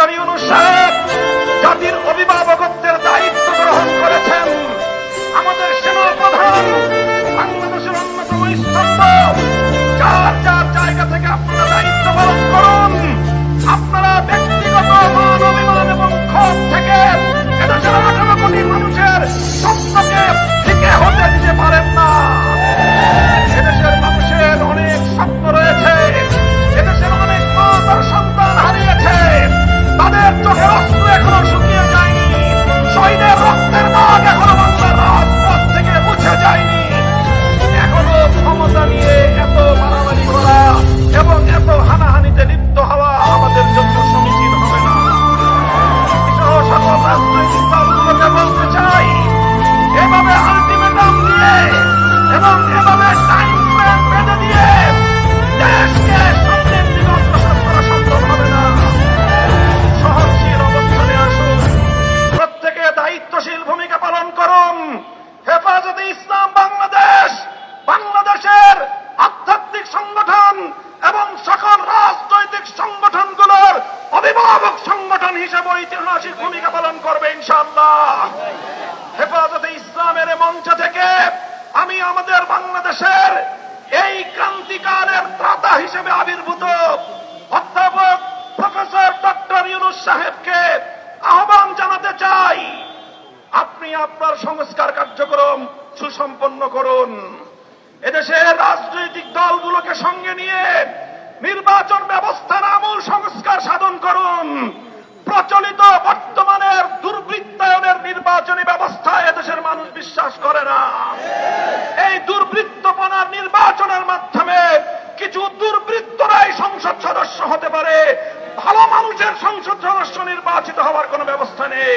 Doctor Yunus সাহেব জাতির অভিভাবকত্বের দায়িত্ব গ্রহণ করেছেন। আমাদের সেনাপ্রধান বাংলাদেশের অন্যতম স্তম্ভ, যার যার জায়গা থেকে আপনারা দায়িত্ব পালন করুন। আপনারা ব্যক্তিগত মান অভিমান এবং ক্ষোভ থেকে এদেশের 18 কোটি মানুষের স্বপ্নকে ফিকে হতে দিতে পারেন না। এদেশের মানুষের অনেক স্বপ্ন রয়েছে, এদেশের অনেক মা তার সন্তান হারিয়েছে, তাদের চোখের অস্ত্র এখনো শুকিয়ে যায়নি, শহীদের রক্তের দাগ এখনো বাংলার রাজপথ থেকে মুছে যায়নি। এখনো ক্ষমতা নিয়ে এত মারামারি করা এবং এত হানাহানিতে লিপ্ত হওয়া আমাদের জন্য সমীচীন হবে না। সহ সকল রাজনৈতিক দলগুলোকে বলতে চাই, এভাবে আলটিমেটাম দিয়ে এবং এভাবে টাইম ফ্রেম বেঁধে দিয়ে দেশকে সামনের দিকে অগ্রসর করা সম্ভব হবে না। সহনশীল অবস্থানে আসুন, প্রত্যেকে দায়িত্বশীল ভূমিকা পালন করুন। হেফাজতে ইসলাম বাংলাদেশ বাংলাদেশের আধ্যাত্মিক সংগঠন এবং সকল রাজনৈতিক সংগঠনগুলোর অভিভাবক সংগঠন হিসেবে ঐতিহাসিক ভূমিকা পালন করবে ইনশাআল্লাহ। হেফাজতে ইসলামের মঞ্চ থেকে আমি আমাদের বাংলাদেশের এই ক্রান্তিকারের ত্রাতা হিসেবে আবির্ভূত অধ্যাপক প্রফেসর ডক্টর ইউনূস সাহেবকে আহ্বান জানাতে চাই, আপনি আপনার সংস্কার কার্যক্রম সুসম্পন্ন করুন। এদেশের রাজনৈতিক দলগুলোকে সঙ্গে নিয়ে নির্বাচন ব্যবস্থার আমূল সংস্কার সাধন করুন। প্রচলিত বর্তমানের দুর্বৃত্তায়নের নির্বাচনী ব্যবস্থায় এদেশের মানুষ বিশ্বাস করে না। এই দুর্বৃত্তপনার নির্বাচনের মাধ্যমে কিছু দুর্বৃত্তরাই সংসদ সদস্য হতে পারে, ভালো মানুষের সংসদ সদস্য নির্বাচিত হওয়ার কোনো ব্যবস্থা নেই।